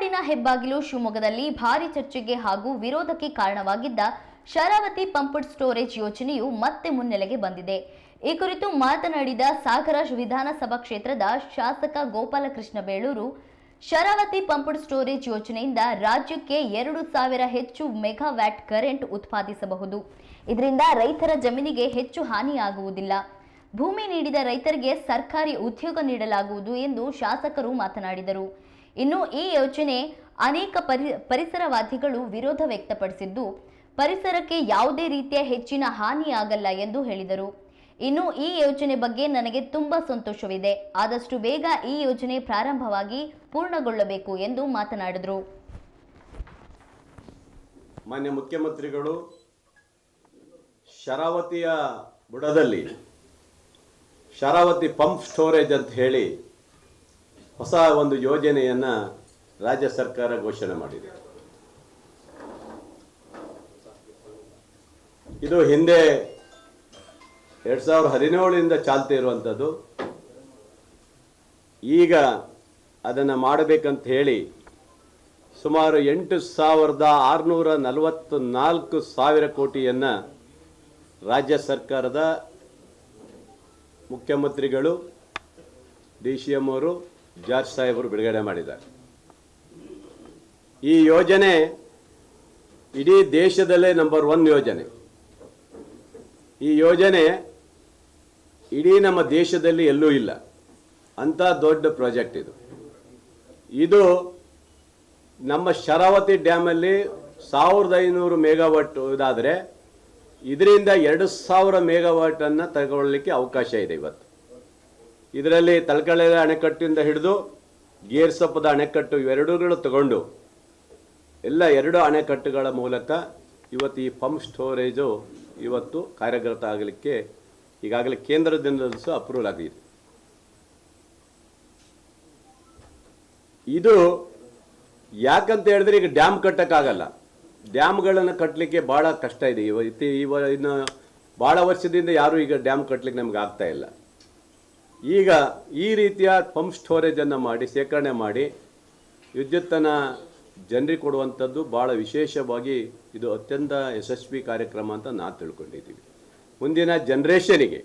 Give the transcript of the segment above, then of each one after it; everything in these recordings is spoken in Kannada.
ಮಲೆನಾಡಿನ ಹೆಬ್ಬಾಗಿಲು ಶಿವಮೊಗ್ಗದಲ್ಲಿ ಭಾರಿ ಚರ್ಚೆಗೆ ಹಾಗೂ ವಿರೋಧಕ್ಕೆ ಕಾರಣವಾಗಿದ್ದ ಶರಾವತಿ ಪಂಪ್ಡ್ ಸ್ಟೋರೇಜ್ ಯೋಜನೆಯು ಮತ್ತೆ ಮುನ್ನೆಲೆಗೆ ಬಂದಿದೆ. ಈ ಕುರಿತು ಮಾತನಾಡಿದ ಸಾಗರ ವಿಧಾನಸಭಾ ಕ್ಷೇತ್ರದ ಶಾಸಕ ಗೋಪಾಲಕೃಷ್ಣ ಬೇಳೂರು, ಶರಾವತಿ ಪಂಪ್ಡ್ ಸ್ಟೋರೇಜ್ ಯೋಜನೆಯಿಂದ ರಾಜ್ಯಕ್ಕೆ 2000 ಹೆಚ್ಚು ಮೆಗಾವ್ಯಾಟ್ ಕರೆಂಟ್ ಉತ್ಪಾದಿಸಬಹುದು. ಇದರಿಂದ ರೈತರ ಜಮೀನಿಗೆ ಹೆಚ್ಚು ಹಾನಿಯಾಗುವುದಿಲ್ಲ. ಭೂಮಿ ನೀಡಿದ ರೈತರಿಗೆ ಸರ್ಕಾರಿ ಉದ್ಯೋಗ ನೀಡಲಾಗುವುದು ಎಂದು ಶಾಸಕರು ಮಾತನಾಡಿದರು. ಇನ್ನು ಈ ಯೋಜನೆ ಅನೇಕ ಪರಿಸರವಾದಿಗಳು ವಿರೋಧ ವ್ಯಕ್ತಪಡಿಸಿದ್ದು, ಪರಿಸರಕ್ಕೆ ಯಾವುದೇ ರೀತಿಯ ಹೆಚ್ಚಿನ ಹಾನಿಯಾಗಲ್ಲ ಎಂದು ಹೇಳಿದರು. ಇನ್ನು ಈ ಯೋಜನೆ ಬಗ್ಗೆ ನನಗೆ ತುಂಬಾ ಸಂತೋಷವಿದೆ. ಆದಷ್ಟು ಬೇಗ ಈ ಯೋಜನೆ ಪ್ರಾರಂಭವಾಗಿ ಪೂರ್ಣಗೊಳ್ಳಬೇಕು ಎಂದು ಮಾತನಾಡಿದರು. ಮಾನ್ಯ ಮುಖ್ಯಮಂತ್ರಿಗಳು ಶರಾವತಿಯ ಬುಡದಲ್ಲಿ ಶರಾವತಿ ಪಂಪ್ ಸ್ಟೋರೇಜ್ ಅಂತ ಹೇಳಿ ಹೊಸ ಒಂದು ಯೋಜನೆಯನ್ನು ರಾಜ್ಯ ಸರ್ಕಾರ ಘೋಷಣೆ ಮಾಡಿದೆ. ಇದು ಹಿಂದೆ 2017ರಿಂದ ಚಾಲ್ತಿ ಇರುವಂಥದ್ದು. ಈಗ ಅದನ್ನು ಮಾಡಬೇಕಂತ ಹೇಳಿ ಸುಮಾರು 8,644 ಕೋಟಿಯನ್ನು ರಾಜ್ಯ ಸರ್ಕಾರದ ಮುಖ್ಯಮಂತ್ರಿಗಳು DCM ಅವರು ಜಾರ್ಜ್ ಸಾಹೇಬರು ಬಿಡುಗಡೆ ಮಾಡಿದ್ದಾರೆ. ಈ ಯೋಜನೆ ಇಡೀ ದೇಶದಲ್ಲೇ ನಂಬರ್ 1 ಯೋಜನೆ. ಈ ಯೋಜನೆ ಇಡೀ ನಮ್ಮ ದೇಶದಲ್ಲಿ ಎಲ್ಲೂ ಇಲ್ಲ ಅಂಥ ದೊಡ್ಡ ಪ್ರಾಜೆಕ್ಟ್ ಇದು. ಇದು ನಮ್ಮ ಶರಾವತಿ ಡ್ಯಾಮಲ್ಲಿ 1500 ಮೆಗಾವಾಟ್ ಇದಾದರೆ ಇದರಿಂದ 2000 ಮೆಗಾವಾಟನ್ನು ತಗೊಳ್ಳಿಕ್ಕೆ ಅವಕಾಶ ಇದೆ. ಇವತ್ತು ಇದರಲ್ಲಿ ತಲಕಳೆ ಅಣೆಕಟ್ಟಿಂದ ಹಿಡಿದು ಗೇರ್ಸಪ್ಪದ ಅಣೆಕಟ್ಟು ಇವೆರಡೂಗಳು ತಗೊಂಡು ಎಲ್ಲ 2 ಅಣೆಕಟ್ಟುಗಳ ಮೂಲಕ ಇವತ್ತು ಈ ಪಂಪ್ ಸ್ಟೋರೇಜು ಇವತ್ತು ಕಾರ್ಯಗತ ಆಗಲಿಕ್ಕೆ ಈಗಾಗಲೇ ಕೇಂದ್ರದಿಂದ ಸಹ ಅಪ್ರೂವಲ್ ಆಗಿದೆ. ಇದು ಯಾಕಂತ ಹೇಳಿದ್ರೆ ಈಗ ಡ್ಯಾಮ್ ಕಟ್ಟಕ್ಕಾಗಲ್ಲ. ಡ್ಯಾಮ್ಗಳನ್ನು ಕಟ್ಟಲಿಕ್ಕೆ ಭಾಳ ಕಷ್ಟ ಇದೆ. ಇನ್ನು ಭಾಳ ವರ್ಷದಿಂದ ಯಾರೂ ಈಗ ಡ್ಯಾಮ್ ಕಟ್ಟಲಿಕ್ಕೆ ನಮ್ಗೆ ಆಗ್ತಾ ಇಲ್ಲ. ಈಗ ಈ ರೀತಿಯ ಪಂಪ್ ಸ್ಟೋರೇಜನ್ನು ಮಾಡಿ ಶೇಖರಣೆ ಮಾಡಿ ವಿದ್ಯುತ್ತನ್ನು ಜನರಿಗೆ ಕೊಡುವಂಥದ್ದು ಭಾಳ ವಿಶೇಷವಾಗಿ ಇದು ಅತ್ಯಂತ ಯಶಸ್ವಿ ಕಾರ್ಯಕ್ರಮ ಅಂತ ನಾವು ತಿಳ್ಕೊಂಡಿದ್ದೀವಿ. ಮುಂದಿನ ಜನ್ರೇಷನಿಗೆ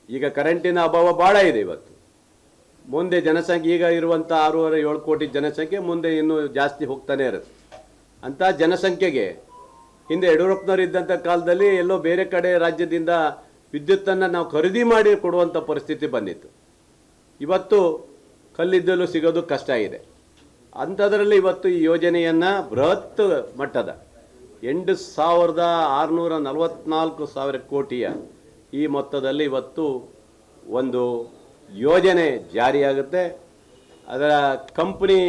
ಈಗ ಕರೆಂಟಿನ ಅಭಾವ ಭಾಳ ಇದೆ. ಇವತ್ತು ಮುಂದೆ ಜನಸಂಖ್ಯೆ ಈಗ ಇರುವಂಥ 6.7 ಕೋಟಿ ಜನಸಂಖ್ಯೆ ಮುಂದೆ ಇನ್ನೂ ಜಾಸ್ತಿ ಹೋಗ್ತಾನೆ ಇರುತ್ತೆ. ಅಂಥ ಜನಸಂಖ್ಯೆಗೆ ಹಿಂದೆ ಯಡಿಯೂರಪ್ಪನವರು ಇದ್ದಂಥ ಕಾಲದಲ್ಲಿ ಎಲ್ಲೋ ಬೇರೆ ಕಡೆ ರಾಜ್ಯದಿಂದ ವಿದ್ಯುತ್ತನ್ನು ನಾವು ಖರೀದಿ ಮಾಡಿ ಕೊಡುವಂಥ ಪರಿಸ್ಥಿತಿ ಬಂದಿತ್ತು. ಇವತ್ತು ಕಲ್ಲಿದ್ದಲು ಸಿಗೋದು ಕಷ್ಟ ಇದೆ. ಅಂಥದ್ರಲ್ಲಿ ಇವತ್ತು ಈ ಯೋಜನೆಯನ್ನು ಬೃಹತ್ ಮಟ್ಟದ 8,644 ಕೋಟಿಯ ಈ ಮೊತ್ತದಲ್ಲಿ ಇವತ್ತು ಒಂದು ಯೋಜನೆ ಜಾರಿಯಾಗುತ್ತೆ. ಅದರ ಕಂಪ್ನಿ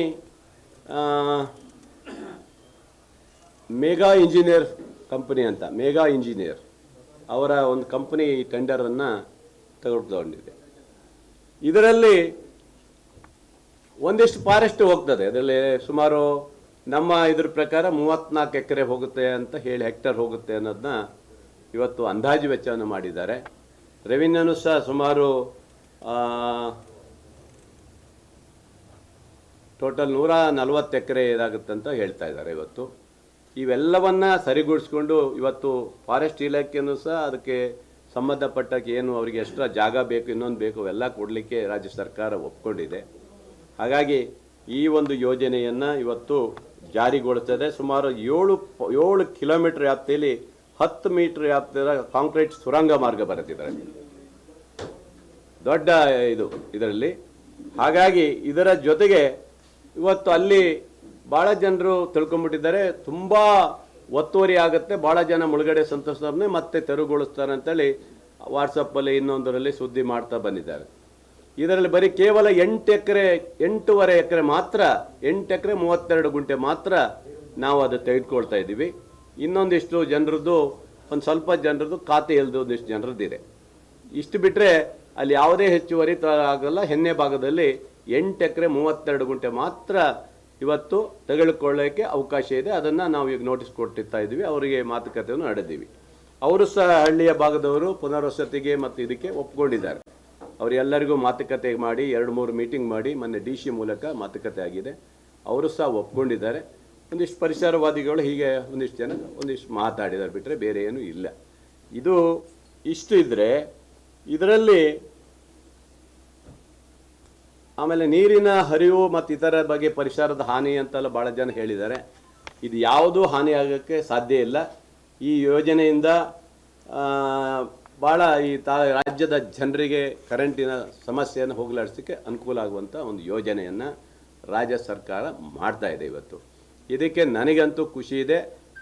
ಮೆಗಾ ಇಂಜಿನಿಯರ್ ಕಂಪನಿ ಅಂತ, ಮೆಗಾ ಇಂಜಿನಿಯರ್ ಅವರ ಒಂದು ಕಂಪನಿ ಟೆಂಡರನ್ನು ತೆಗೆದುಕೊಂಡಿದೆ. ಇದರಲ್ಲಿ ಒಂದಿಷ್ಟು ಫಾರೆಸ್ಟ್ ಹೋಗ್ತದೆ. ಅದರಲ್ಲಿ ಸುಮಾರು ನಮ್ಮ ಇದ್ರ ಪ್ರಕಾರ 34 ಎಕರೆ ಹೋಗುತ್ತೆ ಅಂತ ಹೇಳಿ, ಹೆಕ್ಟರ್ ಹೋಗುತ್ತೆ ಅನ್ನೋದನ್ನ ಇವತ್ತು ಅಂದಾಜು ವೆಚ್ಚವನ್ನು ಮಾಡಿದ್ದಾರೆ. ರೆವಿನ್ಯೂನು ಸಹ ಸುಮಾರು ಟೋಟಲ್ 140 ಎಕರೆ ಇದಾಗುತ್ತೆ ಅಂತ ಹೇಳ್ತಾ ಇದ್ದಾರೆ. ಇವತ್ತು ಇವೆಲ್ಲವನ್ನ ಸರಿಗೂಡಿಸ್ಕೊಂಡು ಇವತ್ತು ಫಾರೆಸ್ಟ್ ಇಲಾಖೆಯೂ ಸಹ ಅದಕ್ಕೆ ಸಂಬಂಧಪಟ್ಟಕ್ಕೆ ಏನು ಅವರಿಗೆ ಎಕ್ಸ್ಟ್ರಾ ಜಾಗ ಬೇಕು, ಇನ್ನೊಂದು ಬೇಕು, ಅವೆಲ್ಲ ಕೊಡಲಿಕ್ಕೆ ರಾಜ್ಯ ಸರ್ಕಾರ ಒಪ್ಕೊಂಡಿದೆ. ಹಾಗಾಗಿ ಈ ಒಂದು ಯೋಜನೆಯನ್ನು ಇವತ್ತು ಜಾರಿಗೊಳಿಸ್ತದೆ. ಸುಮಾರು 7 ಕಿಲೋಮೀಟರ್ ವ್ಯಾಪ್ತಿಯಲ್ಲಿ 10 ಮೀಟರ್ ವ್ಯಾಪ್ತಿಯ ಕಾಂಕ್ರೀಟ್ ಸುರಂಗ ಮಾರ್ಗ ಬರೆದಿದ್ದಾರೆ. ದೊಡ್ಡ ಇದು ಇದರಲ್ಲಿ. ಹಾಗಾಗಿ ಇದರ ಜೊತೆಗೆ ಇವತ್ತು ಅಲ್ಲಿ ಭಾಳ ಜನರು ತಿಳ್ಕೊಂಡ್ಬಿಟ್ಟಿದ್ದಾರೆ. ತುಂಬ ಒತ್ತುವರಿ ಆಗುತ್ತೆ, ಭಾಳ ಜನ ಮುಳುಗಡೆ ಸಂತೋಷನೇ ಮತ್ತೆ ತೆರವುಗೊಳಿಸ್ತಾರೆ ಅಂತೇಳಿ ವಾಟ್ಸಪ್ಪಲ್ಲಿ ಇನ್ನೊಂದರಲ್ಲಿ ಸುದ್ದಿ ಮಾಡ್ತಾ ಬಂದಿದ್ದಾರೆ. ಇದರಲ್ಲಿ ಬರೀ ಕೇವಲ 8.5 ಎಕರೆ ಮಾತ್ರ, 8 ಎಕರೆ 32 ಗುಂಟೆ ಮಾತ್ರ ನಾವು ಅದು ತೆಗೆದುಕೊಳ್ತಾ ಇದ್ದೀವಿ. ಇನ್ನೊಂದಿಷ್ಟು ಜನರದ್ದು, ಒಂದು ಸ್ವಲ್ಪ ಜನರದ್ದು ಖಾತೆ ಇಲ್ಲದೆ ಒಂದಿಷ್ಟು ಜನರದ್ದಿದೆ. ಇಷ್ಟು ಬಿಟ್ಟರೆ ಅಲ್ಲಿ ಯಾವುದೇ ಹೆಚ್ಚುವರಿ ಆಗಲ್ಲ. ಹೆನ್ನೆ ಭಾಗದಲ್ಲಿ 8 ಎಕರೆ 32 ಗುಂಟೆ ಮಾತ್ರ ಇವತ್ತು ತೆಗೆದುಕೊಳ್ಳೋಕ್ಕೆ ಅವಕಾಶ ಇದೆ. ಅದನ್ನು ನಾವು ಈಗ ನೋಟಿಸ್ ಕೊಟ್ಟಿರ್ತಾ ಇದ್ದೀವಿ. ಅವರಿಗೆ ಮಾತುಕತೆಯನ್ನು ನಡೆದಿವಿ. ಅವರು ಸಹ ಹಳ್ಳಿಯ ಭಾಗದವರು ಪುನರ್ವಸತಿಗೆ ಮತ್ತು ಇದಕ್ಕೆ ಒಪ್ಕೊಂಡಿದ್ದಾರೆ. ಅವರೆಲ್ಲರಿಗೂ ಮಾತುಕತೆ ಮಾಡಿ 2-3 ಮೀಟಿಂಗ್ ಮಾಡಿ ಮೊನ್ನೆ DC ಮೂಲಕ ಮಾತುಕತೆ ಆಗಿದೆ. ಅವರು ಸಹ ಒಪ್ಕೊಂಡಿದ್ದಾರೆ. ಒಂದಿಷ್ಟು ಪರಿಸರವಾದಿಗಳು ಹೀಗೆ ಒಂದಿಷ್ಟು ಜನ ಒಂದಿಷ್ಟು ಮಾತಾಡಿದ್ದಾರೆ, ಬಿಟ್ಟರೆ ಬೇರೆ ಏನೂ ಇಲ್ಲ. ಇದು ಇಷ್ಟು ಇದ್ದರೆ ಇದರಲ್ಲಿ ಆಮೇಲೆ ನೀರಿನ ಹರಿವು ಮತ್ತು ಇತರ ಬಗ್ಗೆ ಪರಿಸರದ ಹಾನಿ ಅಂತೆಲ್ಲ ಭಾಳ ಜನ ಹೇಳಿದ್ದಾರೆ. ಇದು ಯಾವುದೂ ಹಾನಿ ಆಗೋಕ್ಕೆ ಸಾಧ್ಯ ಇಲ್ಲ. ಈ ಯೋಜನೆಯಿಂದ ಭಾಳ ಈ ರಾಜ್ಯದ ಜನರಿಗೆ ಕರೆಂಟಿನ ಸಮಸ್ಯೆಯನ್ನು ಹೋಗಲಾಡಿಸೋಕ್ಕೆ ಅನುಕೂಲ ಆಗುವಂಥ ಒಂದು ಯೋಜನೆಯನ್ನು ರಾಜ್ಯ ಸರ್ಕಾರ ಮಾಡ್ತಾ ಇದೆ ಇವತ್ತು. ಇದಕ್ಕೆ ನನಗಂತೂ ಖುಷಿ ಇದೆ.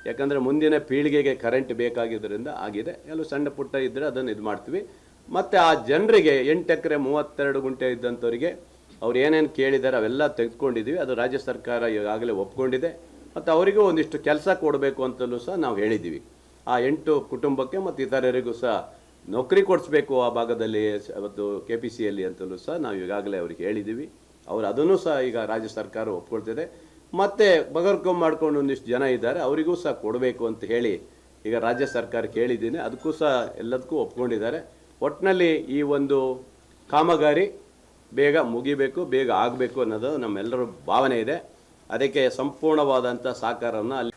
ಯಾಕಂದರೆ ಮುಂದಿನ ಪೀಳಿಗೆಗೆ ಕರೆಂಟ್ ಬೇಕಾಗಿದ್ದರಿಂದ ಆಗಿದೆ. ಎಲ್ಲೂ ಸಣ್ಣ ಪುಟ್ಟ ಇದ್ದರೆ ಅದನ್ನು ಇದು ಮಾಡ್ತೀವಿ. ಮತ್ತು ಆ ಜನರಿಗೆ 8 ಎಕರೆ 32 ಗುಂಟೆ ಇದ್ದಂಥವರಿಗೆ ಅವ್ರು ಏನೇನು ಕೇಳಿದ್ದಾರೆ ಅವೆಲ್ಲ ತೆಗೆದುಕೊಂಡಿದ್ದೀವಿ. ಅದು ರಾಜ್ಯ ಸರ್ಕಾರ ಈಗಾಗಲೇ ಒಪ್ಕೊಂಡಿದೆ. ಮತ್ತು ಅವರಿಗೂ ಒಂದಿಷ್ಟು ಕೆಲಸ ಕೊಡಬೇಕು ಅಂತಲೂ ಸಹ ನಾವು ಹೇಳಿದ್ದೀವಿ. ಆ 8 ಕುಟುಂಬಕ್ಕೆ ಮತ್ತು ಇತರರಿಗೂ ಸಹ ನೌಕರಿ ಕೊಡಿಸ್ಬೇಕು ಆ ಭಾಗದಲ್ಲಿ ಅವತ್ತು KPCಯಲ್ಲಿ ಅಂತಲೂ ಸಹ ನಾವು ಈಗಾಗಲೇ ಅವ್ರಿಗೆ ಹೇಳಿದ್ದೀವಿ. ಅವರು ಅದನ್ನು ಸಹ ಈಗ ರಾಜ್ಯ ಸರ್ಕಾರ ಒಪ್ಕೊಳ್ತಿದೆ. ಮತ್ತು ಬಗರ್ಕೊ ಮಾಡ್ಕೊಂಡು ಒಂದಿಷ್ಟು ಜನ ಇದ್ದಾರೆ, ಅವರಿಗೂ ಸಹ ಕೊಡಬೇಕು ಅಂತ ಹೇಳಿ ಈಗ ರಾಜ್ಯ ಸರ್ಕಾರ ಕೇಳಿದ್ದೀನಿ. ಅದಕ್ಕೂ ಸಹ ಎಲ್ಲದಕ್ಕೂ ಒಪ್ಕೊಂಡಿದ್ದಾರೆ. ಒಟ್ಟಿನಲ್ಲಿ ಈ ಒಂದು ಕಾಮಗಾರಿ ಬೇಗ ಮುಗಿಬೇಕು, ಬೇಗ ಆಗಬೇಕು ಅನ್ನೋದು ನಮ್ಮೆಲ್ಲರ ಭಾವನೆ ಇದೆ. ಅದಕ್ಕೆ ಸಂಪೂರ್ಣವಾದಂಥ ಸಹಕಾರವನ್ನು ಅಲ್ಲಿ